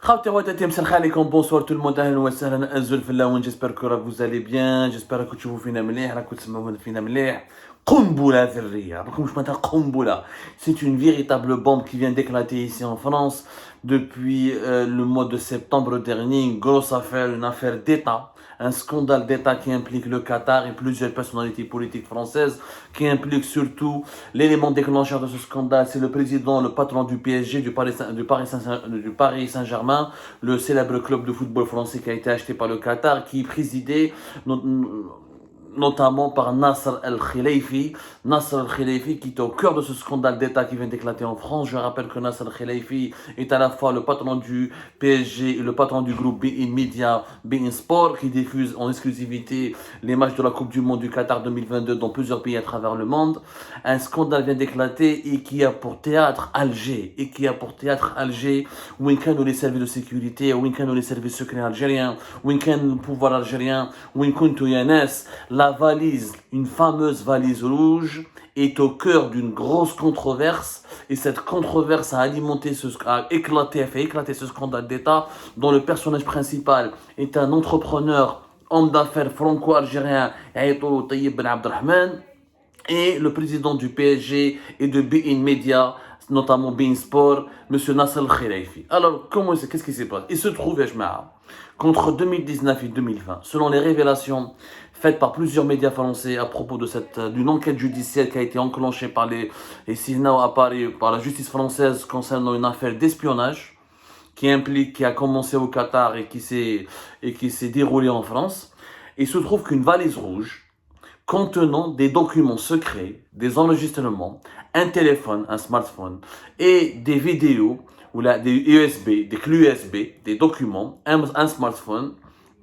Bonsoir tout le monde, أهلا وسهلا أنزل في اللون. J'espère que vous allez bien, j'espère que تشوفوا فينا مليح, راكم تسمعونا فينا مليح. قنبلة ذرية, راكم مش معناتها قنبلة. C'est une véritable bombe qui vient d'éclater ici en France depuis le mois de septembre dernier. Une grosse affaire, une affaire d'État. Un scandale d'État qui implique le Qatar et plusieurs personnalités politiques françaises, qui implique surtout l'élément déclencheur de ce scandale, c'est le président, le patron du PSG, du Paris Saint-Germain, le célèbre club de football français qui a été acheté par le Qatar, qui est présidé notamment par Nasser El-Khelaifi. Nasser El-Khelaifi qui est au cœur de ce scandale d'État qui vient d'éclater en France. Je rappelle que Nasser El-Khelaifi est à la fois le patron du PSG et le patron du groupe beIN Media, beIN Sport, qui diffuse en exclusivité les matchs de la Coupe du Monde du Qatar 2022 dans plusieurs pays à travers le monde. Un scandale vient d'éclater et qui a pour théâtre Alger. Où sont les services de sécurité, où sont les services secrets algériens, où est le pouvoir algérien, où est la valise, une fameuse valise rouge, est au cœur d'une grosse controverse, et cette controverse a fait éclater ce scandale d'État, dont le personnage principal est un entrepreneur, homme d'affaires franco-algérien, Aïtou Tayyib Ben Abdelrahman, et le président du PSG et de beIN Media, notamment beIN Sport, M. Nasser El-Khelaifi. Alors, qu'est-ce qui s'est passé? Il se trouve, qu'entre 2019 et 2020, selon les révélations faites par plusieurs médias français à propos d'une enquête judiciaire qui a été enclenchée par les CISNA à Paris, par la justice française concernant une affaire d'espionnage qui a commencé au Qatar et qui s'est déroulée en France. Il se trouve qu'une valise rouge contenant des documents secrets, des enregistrements, un téléphone, un smartphone et des vidéos, ou des USB, des clés USB, des documents, un smartphone,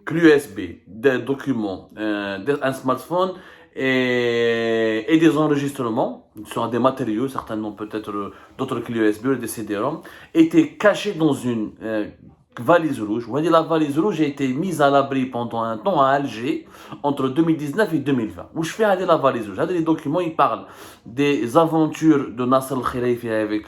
clé USB, des documents, un smartphone et des enregistrements sur des matériaux, certainement peut-être d'autres clés USB ou des CD-ROM, étaient cachés dans une valise rouge. Vous voyez, la valise rouge a été mise à l'abri pendant un temps à Alger entre 2019 et 2020. Où je fais aller la valise rouge. Les documents, ils parlent des aventures de Nasser El-Khelaifi avec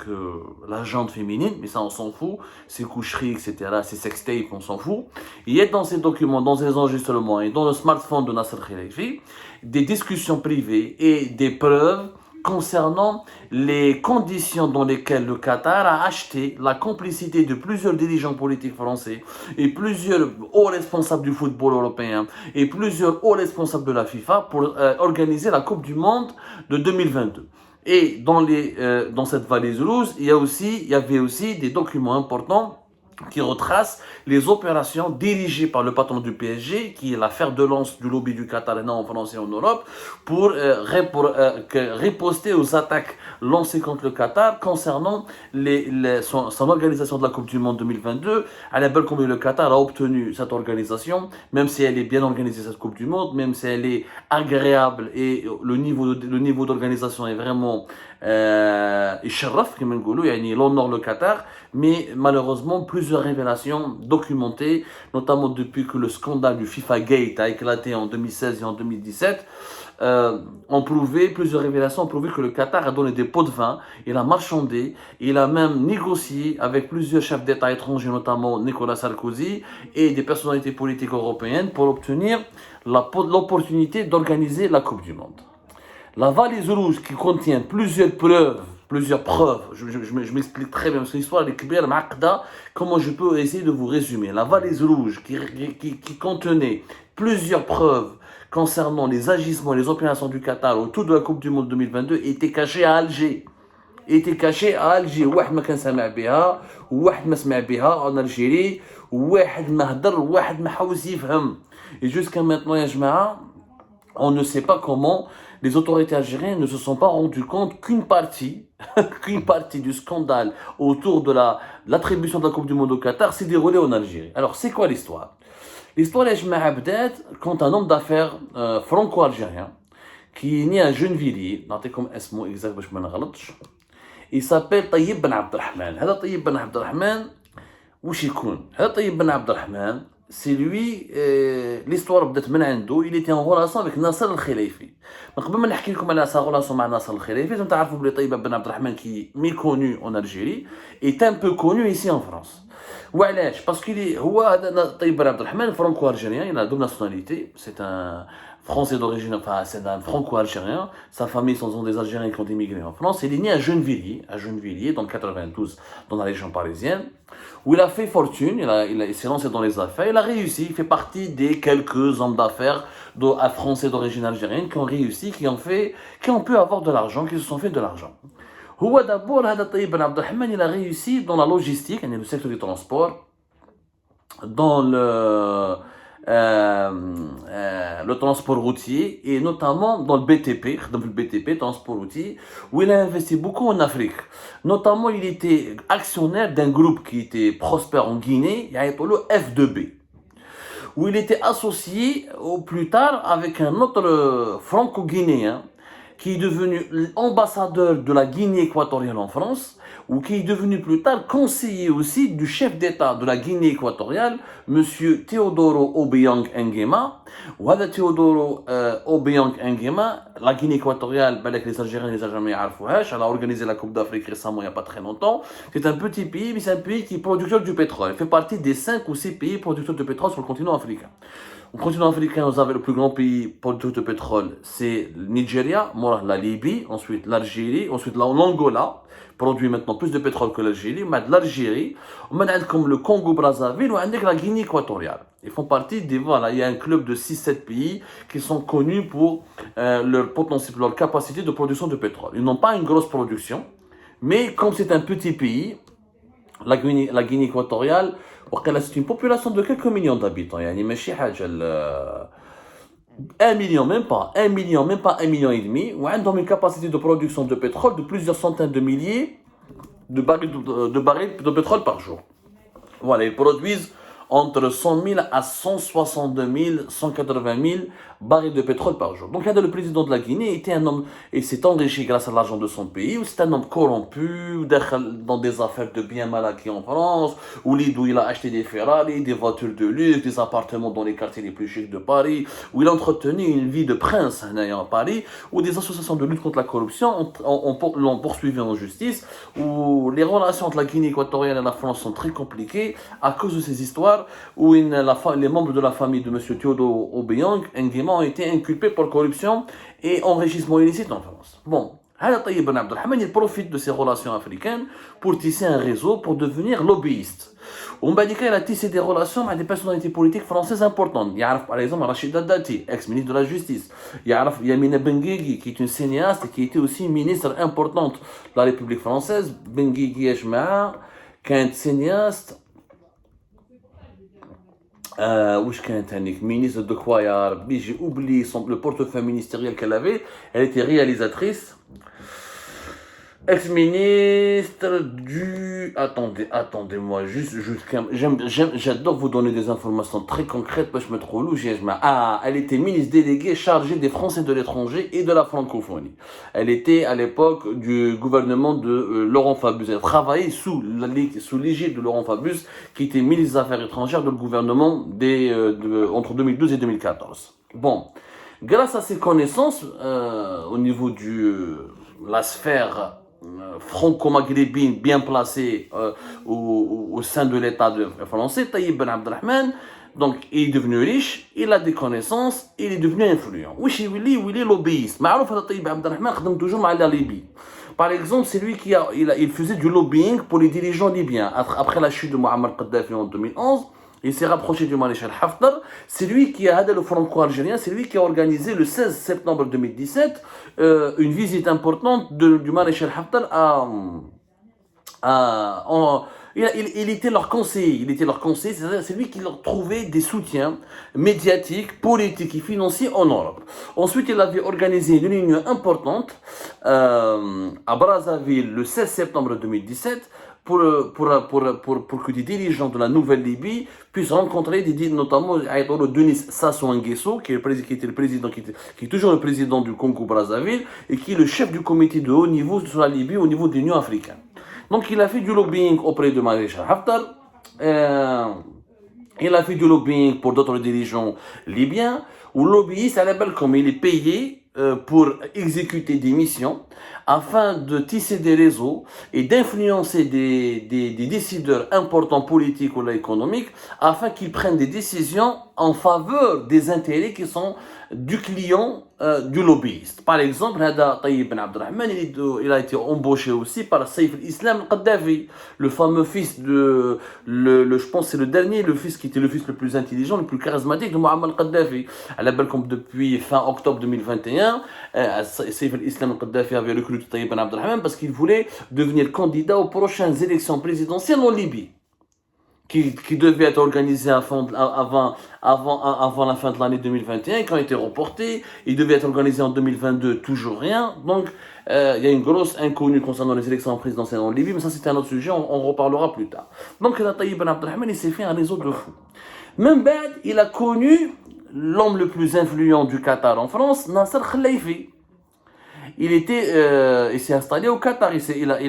la jante féminine, mais ça on s'en fout, ses coucheries, etc., ses sextapes, on s'en fout. Il y a dans ces documents, dans ces enregistrements et dans le smartphone de Nasser El-Khelaifi, des discussions privées et des preuves concernant les conditions dans lesquelles le Qatar a acheté la complicité de plusieurs dirigeants politiques français et plusieurs hauts responsables du football européen et plusieurs hauts responsables de la FIFA pour organiser la Coupe du Monde de 2022. Et dans cette valise rouge, il y avait aussi des documents importants qui retrace les opérations dirigées par le patron du PSG, qui est la fer de lance du lobby du Qatar en France et en Europe, pour riposter aux attaques lancées contre le Qatar concernant son organisation de la Coupe du Monde 2022. À la belle combien le Qatar a obtenu cette organisation, même si elle est bien organisée cette Coupe du Monde, même si elle est agréable et le niveau d'organisation est vraiment il honore le Qatar, mais malheureusement plusieurs révélations documentées, notamment depuis que le scandale du FIFA Gate a éclaté en 2016 et en 2017, plusieurs révélations ont prouvé que le Qatar a donné des pots de vin, il a marchandé, il a même négocié avec plusieurs chefs d'État étrangers, notamment Nicolas Sarkozy, et des personnalités politiques européennes pour obtenir l'opportunité d'organiser la Coupe du Monde. La valise rouge qui contient plusieurs preuves, je m'explique très bien, parce que l'histoire est claire, comment je peux essayer de vous résumer. La valise rouge qui contenait plusieurs preuves concernant les agissements et les opérations du Qatar autour de la Coupe du Monde 2022 était cachée à Alger. واحد ما كان سامع بها وواحد ما سمع بها en Algérie وواحد ما هدر وواحد ما حاول يفهم. Et jusqu'à maintenant يا جماعة, on ne sait pas comment les autorités algériennes ne se sont pas rendues compte qu'une partie du scandale autour de l'attribution de la Coupe du Monde au Qatar s'est déroulée en Algérie. Alors, c'est quoi l'histoire? L'histoire est quand un homme d'affaires franco-algérien qui est né à Gennevilliers, il s'appelle Tayyib Ben Abdelrahman. Tayyib Ben Abdelrahman, Tayyib Ben Abdelrahman, c'est lui, l'histoire بدات من عنده, il était en relation avec Nasser El-Khelaifi. Donc, قبل ما نحكي لكم على sa relation مع Nasser El-Khelaifi, لازم تعرفوا بلي طيب Ben Abdelrahman qui est méconnu en Algérie est un peu connu ici en France. وعلاش باسكو هو هذا طيب بن عبد الرحمن franco-algérien, il a double nationalité, c'est un français d'origine, enfin c'est un franco-algérien, sa famille sont des Algériens qui ont immigré en France. Il est né à Gennevilliers dans le 92, dans la région parisienne, où il a fait fortune, il s'est lancé dans les affaires, il a réussi, il fait partie des quelques hommes d'affaires français d'origine algérienne qui ont réussi, qui ont pu avoir de l'argent, qui se sont fait de l'argent. هو d'abord هذا طيب بن عبد الرحمن, il a réussi dans la logistique, le secteur du transport, dans le transport routier et notamment dans le BTP, dans le BTP, transport routier, où il a investi beaucoup en Afrique. Notamment, il était actionnaire d'un groupe qui était prospère en Guinée, il y a le F2B, où il était associé au plus tard avec un autre franco-guinéen qui est devenu ambassadeur de la Guinée équatoriale en France, ou qui est devenu plus tard conseiller aussi du chef d'État de la Guinée équatoriale, M. Teodoro Obiang Nguema. Ou Teodoro Obiang Nguema, la Guinée équatoriale, les Algériens et les Algériens, elle a organisé la Coupe d'Afrique récemment, il n'y a pas très longtemps. C'est un petit pays, mais c'est un pays qui est producteur du pétrole. Il fait partie des 5 ou 6 pays producteurs de pétrole sur le continent africain. Au continent africain, vous avez le plus grand pays producteur de pétrole, c'est le Nigeria, la Libye, ensuite l'Algérie, ensuite l'Angola, produit maintenant plus de pétrole que l'Algérie, mais l'Algérie, comme le Congo-Brazzaville ou la Guinée équatoriale. Ils font partie des, voilà, il y a un club de 6-7 pays qui sont connus pour leur potentiel, leur capacité de production de pétrole. Ils n'ont pas une grosse production, mais comme c'est un petit pays, la Guinée équatoriale, c'est une population de quelques millions d'habitants. يعني ماشي حاجة 1 million, même pas 1 million et demi, où ils ont une capacité de production de pétrole de plusieurs centaines de milliers de barils de pétrole par jour. Voilà, ils produisent entre 100 000 à 162 000, 180 000 barils de pétrole par jour. Donc, le président de la Guinée était un homme, et s'est enrichi grâce à l'argent de son pays, ou c'est un homme corrompu, dans des affaires de biens mal acquis en France, où il a acheté des Ferrari, des voitures de luxe, des appartements dans les quartiers les plus chics de Paris, où il a entretenu une vie de prince à Paris, où des associations de lutte contre la corruption l'ont poursuivi en justice, où les relations entre la Guinée équatoriale et la France sont très compliquées à cause de ces histoires où les membres de la famille de M. Teodoro Obiang Nguema ont été inculpés pour corruption et enrichissement illicite en France. Bon, Tayyib Ben Abdelrahman, il profite de ces relations africaines pour tisser un réseau, pour devenir lobbyiste. Il a tissé des relations avec des personnalités politiques françaises importantes. Il y a par exemple Rachida Dati, ex-ministre de la Justice. Il y a Yamina Benguigui, qui est une cinéaste et qui était aussi ministre importante de la République française. Benguigui Ejmaa, qui est cinéaste. Wesh كانت هنيك ministre de quoi يا ربي j'ai oublié le portefeuille ministériel qu'elle avait. Elle était réalisatrice, ex-ministre du... Attendez-moi, j'adore vous donner des informations très concrètes, parce que je me trouve louche. Elle était ministre déléguée chargée des Français de l'étranger et de la francophonie. Elle était à l'époque du gouvernement de Laurent Fabius. Elle travaillait sous l'égide de Laurent Fabius, qui était ministre des Affaires étrangères du gouvernement entre 2012 et 2014. Bon, grâce à ses connaissances au niveau de la sphère franco-maghrébine bien placée au sein de l'État français, Tayyib Ben Abdelrahman, donc il est devenu riche, il a des connaissances, il est devenu influent. Il est lobbyiste. Tayyib Ben Abdelrahman خدم toujours à la Libye. Par exemple, c'est lui il faisait du lobbying pour les dirigeants libyens. Après la chute de Muammar Kadhafi en 2011, il s'est rapproché du maréchal Haftar. C'est lui qui a, le franco-algérien, c'est lui qui a organisé le 16 septembre 2017 une visite importante du maréchal Haftar il était leur conseiller, c'est lui qui leur trouvait des soutiens médiatiques, politiques et financiers en Europe. Ensuite, il avait organisé une réunion importante à Brazzaville le 16 septembre 2017 pour que des dirigeants de la nouvelle Libye puissent rencontrer notamment Denis Sassou Nguesso, qui est toujours le président du Congo-Brazzaville et qui est le chef du comité de haut niveau sur la Libye au niveau de l'Union africaine. Donc il a fait du lobbying auprès de maréchal Haftar, il a fait du lobbying pour d'autres dirigeants libyens, où le lobbyiste, à la belle comme il est payé pour exécuter des missions afin de tisser des réseaux et d'influencer des décideurs importants politiques ou économiques afin qu'ils prennent des décisions en faveur des intérêts qui sont du client du lobbyiste. Par exemple, Hada Tayyip Ben Abdelrahman, il a été embauché aussi par Saif al-Islam al-Qaddafi, le fameux fils de, je pense que c'est le dernier, le fils qui était le fils le plus intelligent, le plus charismatique de Muammar al-Qaddafi. À la belle comme depuis fin octobre 2021, Saif al-Islam al-Qaddafi avait recruté Tayyip Ben Abdelrahman parce qu'il voulait devenir candidat aux prochaines élections présidentielles en Libye, qui devait être organisé avant la fin de l'année 2021, qui ont été reportés. Il devait être organisé en 2022, toujours rien. Donc, il y a une grosse inconnue concernant les élections présidentielles en Libye, mais ça c'est un autre sujet, on reparlera plus tard. Donc, Tayyip Ben Abdelrahman, il s'est fait un réseau de fous. Même Bad, il a connu l'homme le plus influent du Qatar en France, Nasser Khelaifi. Il s'est installé au Qatar,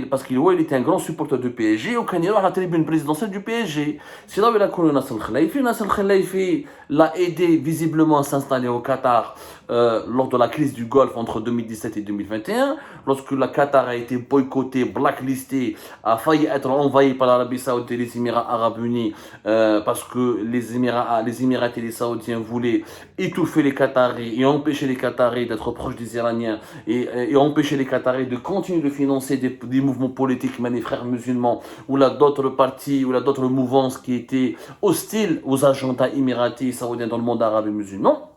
parce qu'il était un grand supporter du PSG, au Canada, à la tribune présidentielle du PSG. C'est là où il a connu Nasser Khelaifi. Nasser Khelaifi l'a aidé visiblement à s'installer au Qatar lors de la crise du Golfe entre 2017 et 2021, lorsque le Qatar a été boycotté, blacklisté, a failli être envahi par l'Arabie Saoudite et les Émirats Arabes Unis, parce que les Émiratis et les Saoudiens voulaient étouffer les Qataris et empêcher les Qataris d'être proches des Iraniens et empêcher les Qataris de continuer de financer des mouvements politiques, même les frères musulmans, ou là d'autres partis, ou là d'autres mouvances qui étaient hostiles aux agendas émiratis et saoudiens dans le monde arabe et musulman.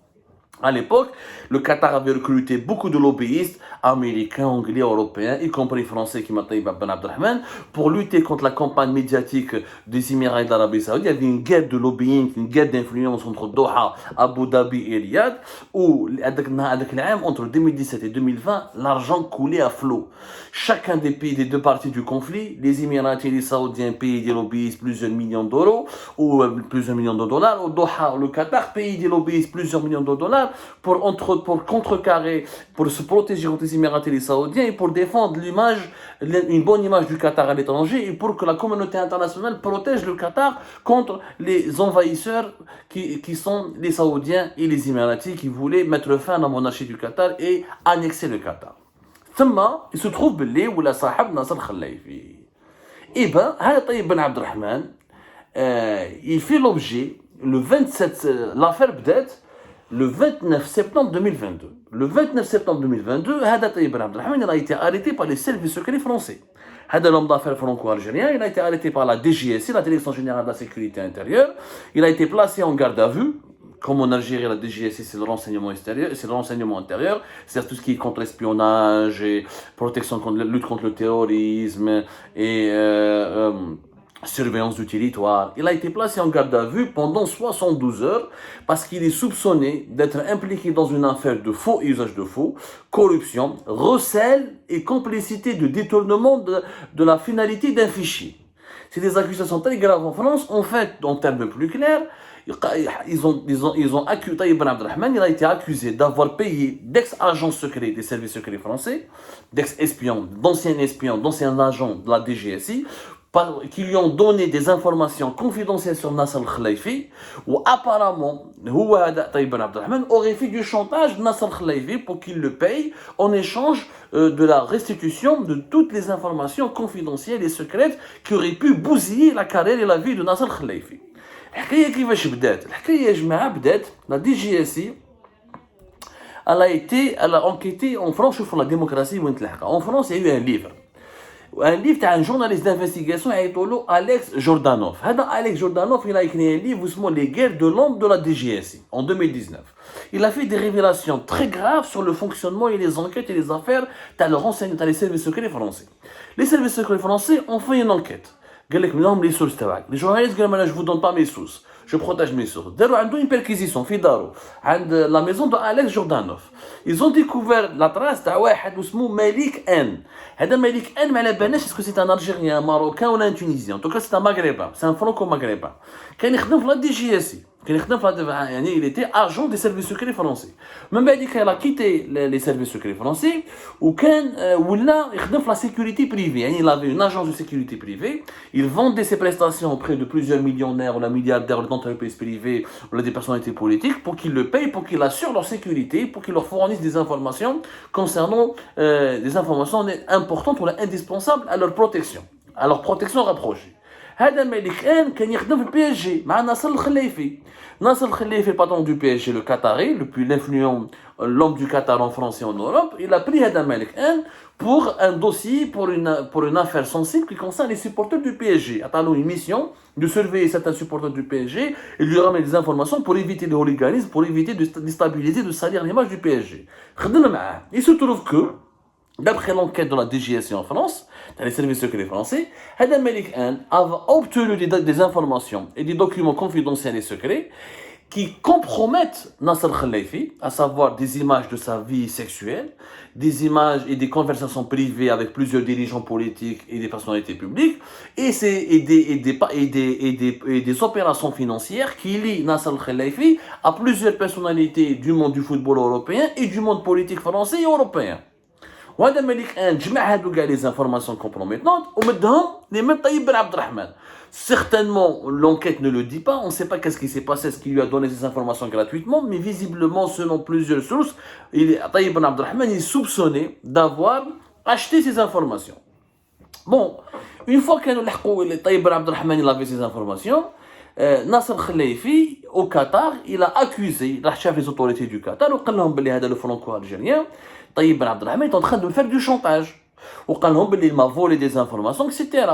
À l'époque, le Qatar avait recruté beaucoup de lobbyistes américains, anglais, européens, y compris français qui m'appellent Ben Abdelrahman, pour lutter contre la campagne médiatique des Émirats et de l'Arabie Saoudite. Il y avait une guerre de lobbying, une guerre d'influence entre Doha, Abu Dhabi et Riyad, où entre 2017 et 2020, l'argent coulait à flot. Chacun des pays, des deux parties du conflit, les Émirats et les Saoudiens payaient des lobbyistes plusieurs millions d'euros, ou plusieurs millions de dollars. Au Doha, le Qatar payait des lobbyistes plusieurs millions de dollars pour contrecarrer, pour se protéger contre les Émirats et les Saoudiens et pour défendre une bonne image du Qatar à l'étranger et pour que la communauté internationale protège le Qatar contre les envahisseurs qui sont les Saoudiens et les Émiratis qui voulaient mettre fin à la monarchie du Qatar et annexer le Qatar. Thumma, il se trouve باللي ولا صاحب ناصر خلايفي. Et ben, Tayyip Ben Abdelrahman, il fait l'objet, l'affaire بدات le 29 septembre 2022. Le 29 septembre 2022, Tayyip Ben Abdelrahman a été arrêté par les services secrets français. L'homme d'affaires franco-algérien, il a été arrêté par la DGSI, la Direction Générale de la Sécurité Intérieure. Il a été placé en garde à vue. Comme en Algérie, la DGSI, c'est le renseignement extérieur, c'est le renseignement intérieur, c'est-à-dire tout ce qui est contre l'espionnage et protection contre lutte contre le terrorisme et surveillance du territoire. Il a été placé en garde à vue pendant 72 heures parce qu'il est soupçonné d'être impliqué dans une affaire de faux et usage de faux, corruption, recel et complicité de détournement de la finalité d'un fichier. C'est des accusations très graves en France. En fait, en termes plus clairs, ils ont accusé Tayyip Ben Abdelrahman, il a été accusé d'avoir payé d'ex-agents secrets des services secrets français, d'ex-espions, d'anciens agents de la DGSI, qui lui ont donné des informations confidentielles sur Nasser Khelaifi, où apparemment, Tayyip Ben Abdelrahman aurait fait du chantage de Nasser Khelaifi pour qu'il le paye en échange de la restitution de toutes les informations confidentielles et secrètes qui auraient pu bousiller la carrière et la vie de Nasser Khelaifi. الحكايه كيفاش بدات؟ الحكايه يا جماعه بدات لا دي جي اس سي elle a enquêté en France sur la démocratie وين تلحقها. En France, il y a eu un livre تاع un journaliste d'investigation يعيطوا Alex Jordanov. Alex Jordanov, il a écrit un livre اسمه Les guerres de l'ombre de la DGSI en 2019. Il a fait des révélations très graves sur le fonctionnement et les enquêtes et les affaires تاع le renseignement تاع les services secrets français. Les services secrets français ont fait une enquête. قال لك منهم لي سورس تاعك لي جورناليست قال انا جو دون با مي سورس جو بروتاج مي سورس داروا عنده une perquisition في دارو عند لا ميزون دو أليكس جوردانوف. ils ont découvert la trace تاع واحد اسمه مالك ان. هذا مالك ان ما على بالناش اسكو سي ان الجيريان ماروكان ولا ان تونيزيان. ان توكا سي ان ماغريبان، سي ان فرانكو ماغريبان كان يخدم في لا دي جي اس سي. Il était agent des services secrets français. Même il a quitté les services secrets français ou la sécurité privée. Il avait une agence de sécurité privée. Il vendait ses prestations auprès de plusieurs millionnaires ou la milliardaires d'entreprises privées ou des personnalités politiques pour qu'ils le payent, pour qu'ils assurent leur sécurité, pour qu'ils leur fournissent des informations concernant des informations importantes ou indispensables à leur protection rapprochée. هذا مالك ان كان يخدم في البي اس جي مع ناصر الخليفي. ناصر الخليفي, le patron du PSG, le Qatari, le plus influent, l'homme du Qatar en France et en Europe, il a pris Hada Malik N pour un dossier, pour une affaire sensible qui concerne les supporters du PSG. Attends, une mission de surveiller certains supporters du PSG et lui ramener des informations pour éviter le hooliganisme, pour éviter de déstabiliser, de salir l'image du PSG. Il se trouve que, d'après l'enquête de la DGSI en France, dans les services secrets français, Hadam Malik N a obtenu des informations et des documents confidentiels et secrets qui compromettent Nasser Khalifi, à savoir des images de sa vie sexuelle, des images et des conversations privées avec plusieurs dirigeants politiques et des personnalités publiques, et des opérations financières qui lient Nasser Khalifi à plusieurs personnalités du monde du football européen et du monde politique français et européen. وهذا ملك ان جمع هادو كاع لي زانفورماسيون كومبروميتونت ومدهم لمن طيب بن عبد الرحمن. Certainement, l'enquête ne le dit pas, on ne sait pas qu'est-ce qui s'est passé, est-ce qu'il lui a donné ces informations gratuitement, mais visiblement, selon plusieurs sources, Taïb Ben Abdelrahman est soupçonné d'avoir acheté ces informations. Bon, une fois que Taïb Ben Abdelrahman il avait ces informations, Nasser Khalifi, au Qatar, il a accusé les autorités du Qatar, le franco-algérien, Taïb Ben Abdelrahman est en train de faire du chantage. Il m'a volé des informations, etc.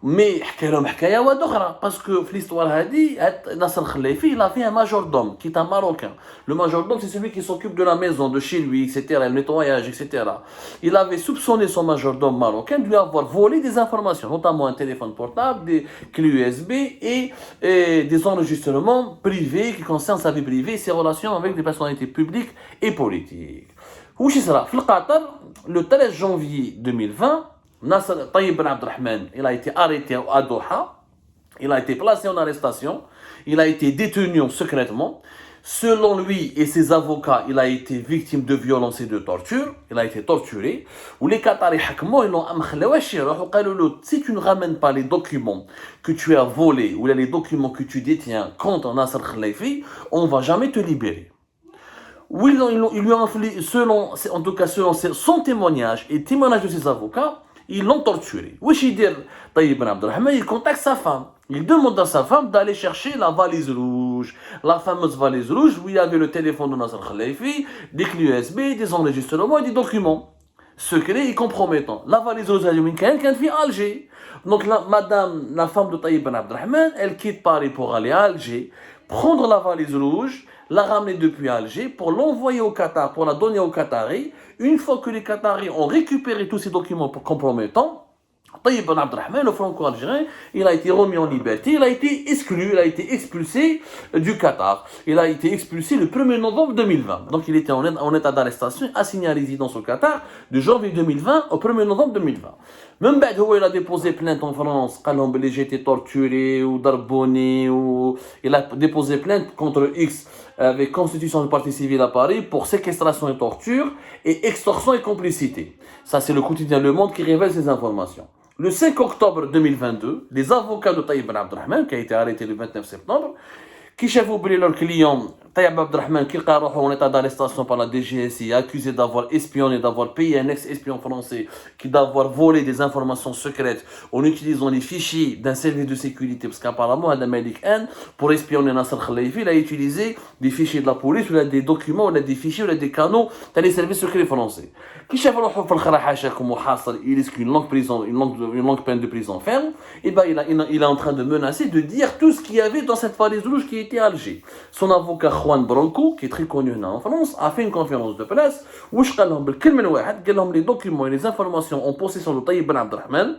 Mais parce que l'histoire a dit Nasser Khalifi, il a fait un majordome qui est un Marocain. Le majordome, c'est celui qui s'occupe de la maison, de chez lui, etc., le nettoyage, etc. Il avait soupçonné son majordome marocain de lui avoir volé des informations, notamment un téléphone portable, des clés USB et des enregistrements privés qui concernent sa vie privée et ses relations avec des personnalités publiques et politiques. Le 13 janvier 2020, Nasser Taïb Ben Abdelrahman, il a été arrêté à Doha, il a été placé en arrestation, il a été détenu secrètement. Selon lui et ses avocats, il a été victime de violences et de torture, il a été torturé. Ou les Qataris, ils l'ont si tu ne ramènes pas les documents que tu as volés ou les documents que tu détiens contre Nasser Khalifi, on ne va jamais te libérer. Oui, ils lui ont infligé, en tout cas selon son témoignage et le témoignage de ses avocats, ils l'ont torturé. Taïb Ben Abdelrahman, il contacte sa femme. Il demande à sa femme d'aller chercher la valise rouge. La fameuse valise rouge où il y avait le téléphone de Nasser Khalifi, des clés USB, des enregistrements et des documents secrets et compromettants. La valise rouge, elle vient à Alger. Donc la femme de Taïb Ben Abdelrahman, elle quitte Paris pour aller à Alger, prendre la valise rouge, la ramener depuis Alger pour l'envoyer au Qatar, pour la donner aux Qataris. Une fois que les Qataris ont récupéré tous ces documents compromettants, Taïb Ben Abdelrahman, le franco-algérien, il a été remis en liberté, il a été exclu, il a été expulsé du Qatar. Il a été expulsé le 1er novembre 2020. Donc il était en état d'arrestation, assigné à résidence au Qatar de janvier 2020 au 1er novembre 2020. Même il a déposé plainte en France, j'ai été torturé ou darbonné, ou il a déposé plainte contre X avec constitution de partie civile à Paris pour séquestration et torture et extorsion et complicité. Ça, c'est le quotidien Le Monde qui révèle ces informations. Le 5 octobre 2022, les avocats de Taïb Ben Abdelrahman, qui a été arrêté le 29 septembre, qui شافوا بلي leur client Taïb Abdelrahman qui est en état d'arrestation par la DGSI, accusé d'avoir espionné, d'avoir payé un ex-espion français, qui d'avoir volé des informations secrètes en utilisant les fichiers d'un service de sécurité, parce qu'apparemment Adam Malik N, pour espionner Nasser Khalifi, il a utilisé des fichiers de la police, ou des documents, ou des fichiers, ou des canaux dans les services secrets français. Qui شاف روحه في الخرحاشة comme محاصر, il risque une longue peine de prison ferme, et ben il est en train de menacer de dire tout ce qu'il y avait dans cette valise rouge qui était à Alger. Son avocat Juan Branco, qui est très connu en France, a fait une conférence de presse où les documents et les informations en possession de Taïb Ben Abdelrahman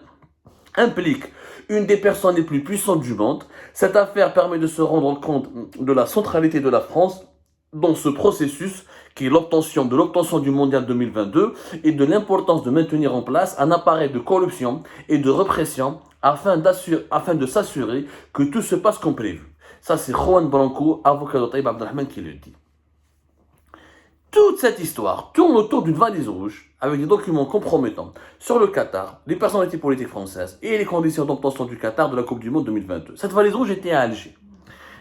impliquent une des personnes les plus puissantes du monde. Cette affaire permet de se rendre compte de la centralité de la France dans ce processus qui est l'obtention du mondial 2022 et de l'importance de maintenir en place un appareil de corruption et de répression afin de s'assurer que tout se passe comme prévu. Ça, c'est Juan Branco, avocat de Taïb Abdelrahman, qui le dit. Toute cette histoire tourne autour d'une valise rouge avec des documents compromettants sur le Qatar, les personnalités politiques françaises et les conditions d'obtention du Qatar de la Coupe du Monde 2022. Cette valise rouge était à Alger.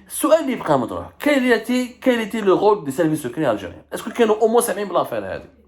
سؤال اللي بقى مطروح quel était le rôle des services secrets algériens? Est-ce que كانوا au moins سامعين بالافير هذه؟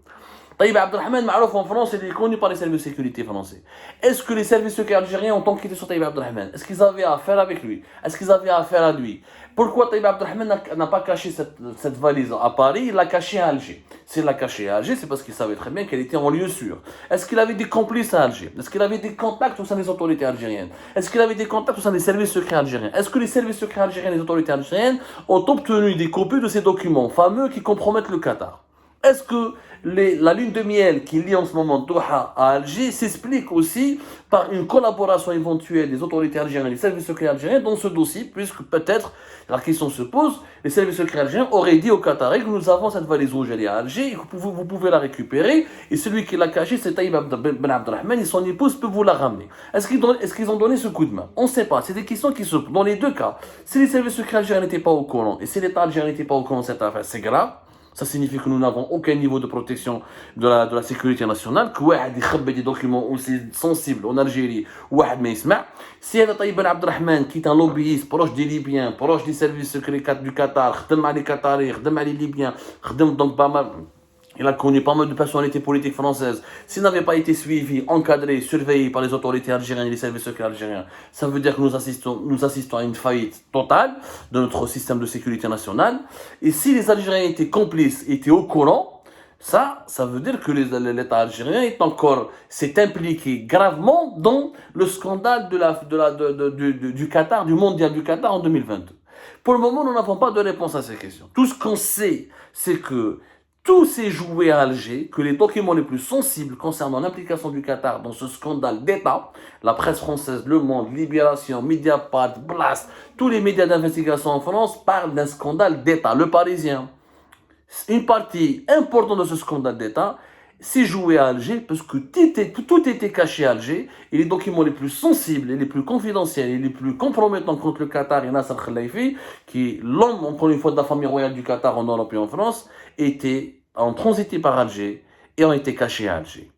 طيب عبد الرحمن معروف en France, il est connu par les services de sécurité français. Est-ce que les services secrets algériens ont enquêté sur Taïb Abdelrahman? Est-ce qu'ils avaient affaire avec lui? Est-ce qu'ils avaient affaire à lui? Pourquoi Taïb Abdelrahman n'a pas caché cette valise à Paris, il l'a cachée à Alger? S'il l'a cachée à Alger, c'est parce qu'il savait très bien qu'elle était en lieu sûr. Est-ce qu'il avait des complices à Alger? Est-ce qu'il avait des contacts au sein des autorités algériennes? Est-ce qu'il avait des contacts au sein des services secrets algériens? Est-ce que les services secrets algériens et les autorités algériennes ont obtenu des copies de ces documents fameux qui compromettent le Qatar? Est-ce que la lune de miel qui lie en ce moment Doha à Alger s'explique aussi par une collaboration éventuelle des autorités algériennes et des services secrets algériens dans ce dossier, puisque peut-être, la question se pose, les services secrets algériens auraient dit aux Qataris que nous avons cette valise rouge à Alger, et que vous pouvez la récupérer, et celui qui l'a cachée, c'est Taïb Ben Abdelrahman, et son épouse peut vous la ramener. Est-ce qu'ils ont donné ce coup de main? On ne sait pas, c'est des questions qui se posent. Dans les deux cas, si les services secrets algériens n'étaient pas au courant, et si l'État algérien n'était pas au courant de cette affaire, c'est grave. Ça signifie que nous n'avons aucun niveau de protection de la sécurité nationale, que واحد يخبي des documents aussi sensibles en Algérie, واحد ما يسمع. Si Taïb Ben Abdelrahman, qui est un lobbyiste proche des Libyens, proche des services secrets du Qatar, خدم مع les Qataris, خدم مع les Libyens, خدم donc pas mal. Il a connu pas mal de personnalités politiques françaises. S'il n'avait pas été suivi, encadré, surveillé par les autorités algériennes et les services secrets algériens, ça veut dire que nous assistons à une faillite totale de notre système de sécurité nationale. Et si les Algériens étaient complices, étaient au courant, ça veut dire que l'État algérien s'est impliqué gravement dans le scandale du Qatar, du mondial du Qatar en 2022. Pour le moment, nous n'avons pas de réponse à ces questions. Tout ce qu'on sait, c'est que tout s'est joué à Alger, que les documents les plus sensibles concernant l'implication du Qatar dans ce scandale d'État, la presse française, Le Monde, Libération, Mediapart, Blast, tous les médias d'investigation en France parlent d'un scandale d'État, Le Parisien. Une partie importante de ce scandale d'État s'est jouée à Alger parce que tout était caché à Alger et les documents les plus sensibles et les plus confidentiels et les plus compromettants contre le Qatar et Nasser Khelaifi, qui est l'homme, encore une fois, de la famille royale du Qatar en Europe et en France, ont transité par Alger et ont été cachés à Alger.